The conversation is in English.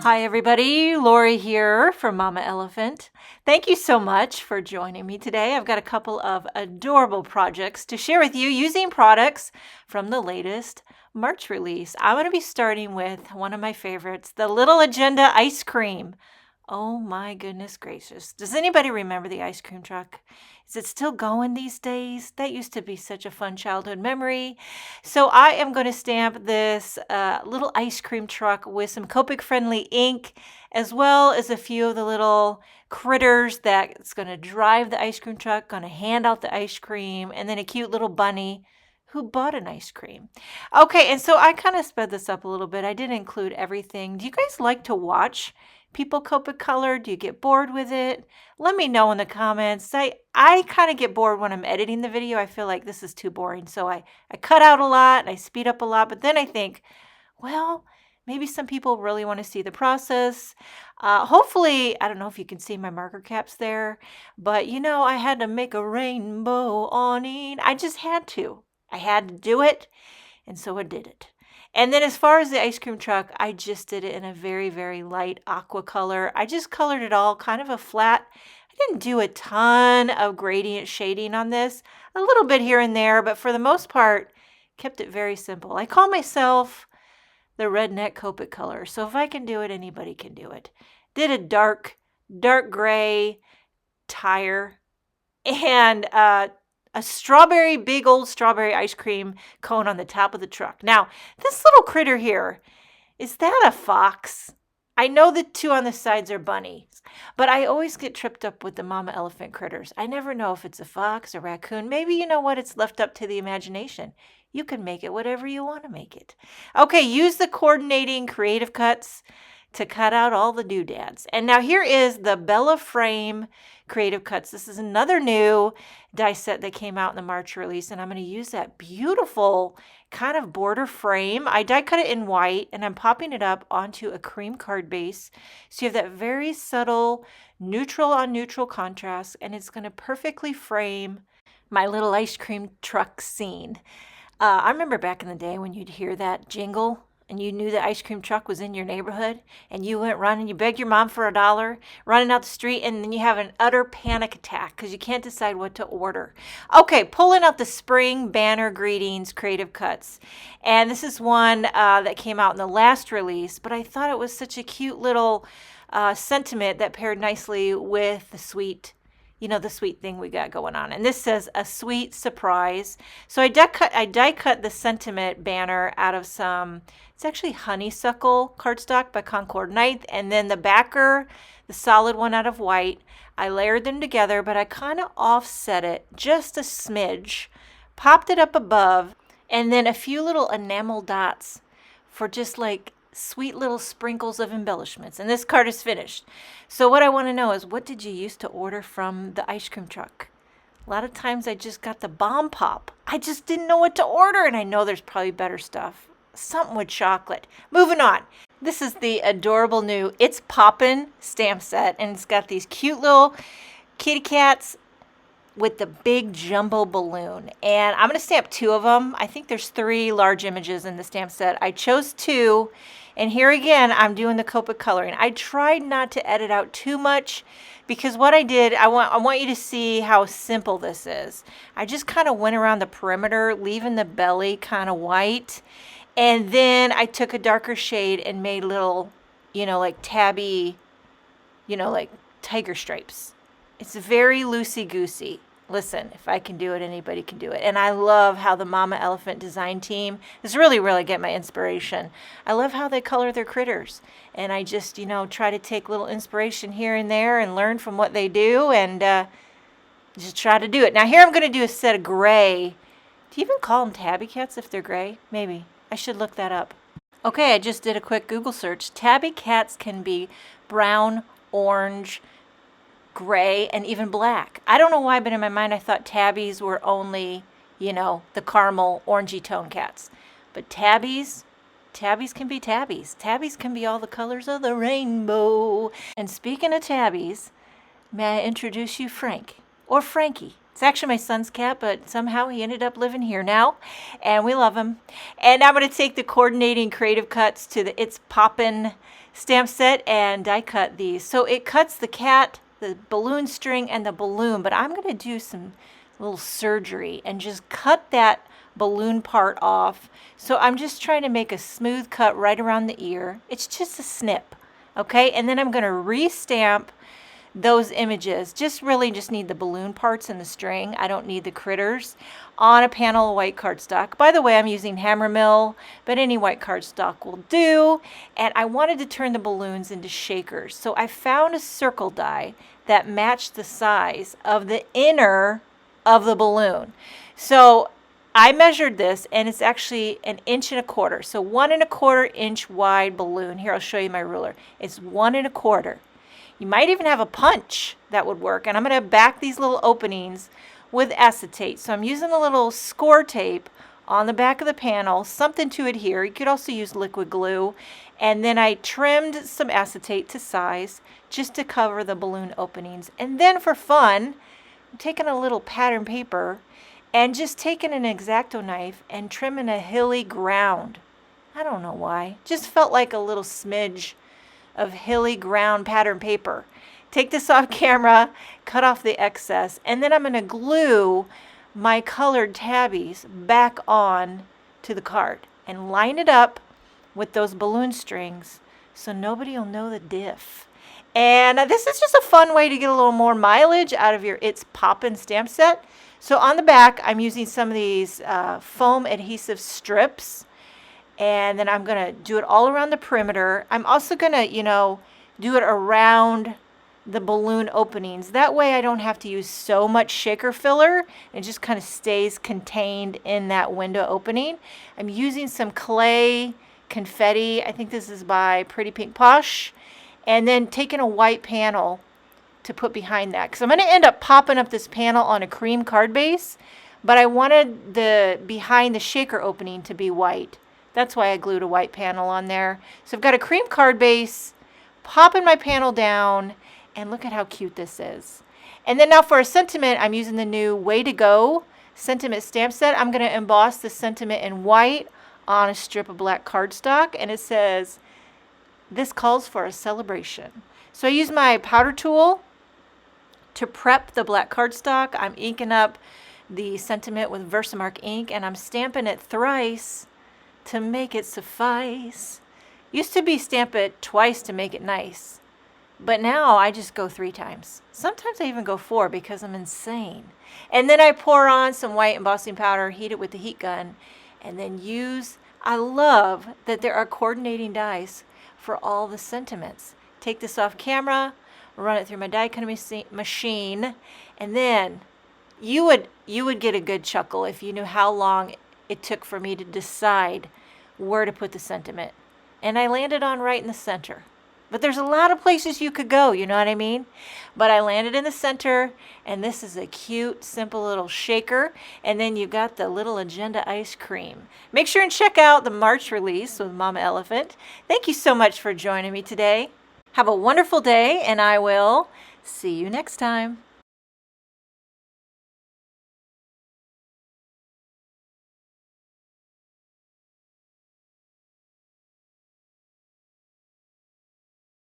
Hi everybody, Lori here from Mama Elephant. Thank you so much for joining me today. I've got a couple of adorable projects to share with you using products from the latest March release. I'm going to be starting with one of my favorites, the Little Agenda ice cream. Oh my goodness gracious. Does anybody remember the ice cream truck? Is it still going these days? That used to be such a fun childhood memory. So I am going to stamp this little ice cream truck with some Copic friendly ink, as well as a few of the little critters that's going to drive the ice cream truck, going to hand out the ice cream, and then a cute little bunny who bought an ice cream. Okay, and so I kind of sped this up a little bit. I didn't include everything. Do you guys like to watch people Copic color? Do you get bored with it? Let me know in the comments. I kind of get bored when I'm editing the video. I feel like this is too boring. So I cut out a lot and I speed up a lot. But then I think, well, maybe some people really want to see the process. Hopefully, I don't know if you can see my marker caps there. But I had to make a rainbow awning. I just had to. I had to do it. And so I did it. And then as far as the ice cream truck, I just did it in a very, very light aqua color. I just colored it all kind of a flat. I didn't do a ton of gradient shading on this, a little bit here and there, but for the most part, kept it very simple. I call myself the redneck Copic color. So if I can do it, anybody can do it. Did a dark gray tire and a big old strawberry ice cream cone on the top of the truck. Now, this little critter here, is that a fox? I know the two on the sides are bunnies, but I always get tripped up with the Mama Elephant critters. I never know if it's a fox, a raccoon. Maybe you know what? It's left up to the imagination. You can make it whatever you want to make it. Okay, use the coordinating creative cuts to cut out all the doodads. And now here is the Bella Frame Creative Cuts. This is another new die set that came out in the March release, and I'm going to use that beautiful kind of border frame. I die cut it in white, and I'm popping it up onto a cream card base. So you have that very subtle neutral on neutral contrast, and it's going to perfectly frame my little ice cream truck scene. I remember back in the day when you'd hear that jingle, and you knew the ice cream truck was in your neighborhood, and you went running, you begged your mom for $1, running out the street, and then you have an utter panic attack because you can't decide what to order. Okay, pulling out the Spring Banner Greetings Creative Cuts. And this is one that came out in the last release, but I thought it was such a cute little sentiment that paired nicely with the sweet thing we got going on. And this says a sweet surprise. So I die cut the sentiment banner out of it's actually honeysuckle cardstock by Concord Ninth, and then the backer, the solid one out of white. I layered them together, but I kind of offset it just a smidge, popped it up above, and then a few little enamel dots for just like sweet little sprinkles of embellishments. And this card is finished. So what I want to know is, what did you used to order from the ice cream truck? A lot of times I just got the bomb pop. I just didn't know what to order, and I know there's probably better stuff. Something with chocolate. Moving on. This is the adorable new It's Poppin' stamp set, and it's got these cute little kitty cats with the big jumbo balloon. And I'm going to stamp 2 of them. I think there's 3 large images in the stamp set. I chose 2. And here again, I'm doing the Copic coloring. I tried not to edit out too much because what I did, I want you to see how simple this is. I just kind of went around the perimeter, leaving the belly kind of white. And then I took a darker shade and made little, like tabby, like tiger stripes. It's very loosey-goosey. Listen, if I can do it, anybody can do it. And I love how the Mama Elephant design team is really where I get my inspiration. I love how they color their critters. And I just, try to take little inspiration here and there and learn from what they do and just try to do it. Now here I'm going to do a set of gray. Do you even call them tabby cats if they're gray? Maybe. I should look that up. Okay, I just did a quick Google search. Tabby cats can be brown, orange, gray, and even black. I don't know why, but in my mind I thought tabbies were only, the caramel orangey tone cats. But tabbies can be tabbies. Tabbies can be all the colors of the rainbow. And speaking of tabbies, may I introduce you Frank, or Frankie. It's actually my son's cat, but somehow he ended up living here now, and we love him. And I'm going to take the coordinating creative cuts to the It's Poppin' stamp set and die cut these. So it cuts the cat, the balloon string, and the balloon, but I'm going to do some little surgery and just cut that balloon part off. So I'm just trying to make a smooth cut right around the ear. It's just a snip, okay? And then I'm going to re-stamp those images. Just need the balloon parts and the string. I don't need the critters on a panel of white cardstock. By the way, I'm using Hammermill, but any white cardstock will do. And I wanted to turn the balloons into shakers. So I found a circle die that matched the size of the inner of the balloon. So I measured this, and it's actually 1.25 inches. So 1.25 inch wide balloon. Here, I'll show you my ruler. It's 1.25. You might even have a punch that would work. And I'm going to back these little openings with acetate. So I'm using a little score tape on the back of the panel, something to adhere. You could also use liquid glue. And then I trimmed some acetate to size just to cover the balloon openings. And then for fun, I'm taking a little pattern paper and just taking an X-Acto knife and trimming a hilly ground. I don't know why. Just felt like a little smidge of hilly ground pattern paper. Take this off camera, cut off the excess, and then I'm going to glue my colored tabbies back on to the card and line it up with those balloon strings so nobody will know the diff. And this is just a fun way to get a little more mileage out of your It's Poppin' stamp set. So on the back, I'm using some of these foam adhesive strips. And then I'm going to do it all around the perimeter. I'm also going to, do it around the balloon openings. That way I don't have to use so much shaker filler. It just kind of stays contained in that window opening. I'm using some clay confetti. I think this is by Pretty Pink Posh. And then taking a white panel to put behind that. Because I'm going to end up popping up this panel on a cream card base. But I wanted the behind the shaker opening to be white. That's why I glued a white panel on there. So I've got a cream card base, popping my panel down, and look at how cute this is. And then now for a sentiment, I'm using the new Way to Go sentiment stamp set. I'm going to emboss the sentiment in white on a strip of black cardstock, and it says, "This calls for a celebration." So I use my powder tool to prep the black cardstock. I'm inking up the sentiment with Versamark ink, and I'm stamping it thrice to make it suffice. Used to be stamp it twice to make it nice, but now I just go 3 times. Sometimes I even go 4 because I'm insane. And then I pour on some white embossing powder, heat it with the heat gun, and then I love that there are coordinating dies for all the sentiments. Take this off camera, run it through my die cutting machine, and then you would get a good chuckle if you knew how long it took for me to decide where to put the sentiment. And I landed on right in the center. But there's a lot of places you could go, you know what I mean? But I landed in the center, and this is a cute, simple little shaker. And then you got the little Agenda ice cream. Make sure and check out the March release with Mama Elephant. Thank you so much for joining me today. Have a wonderful day, and I will see you next time.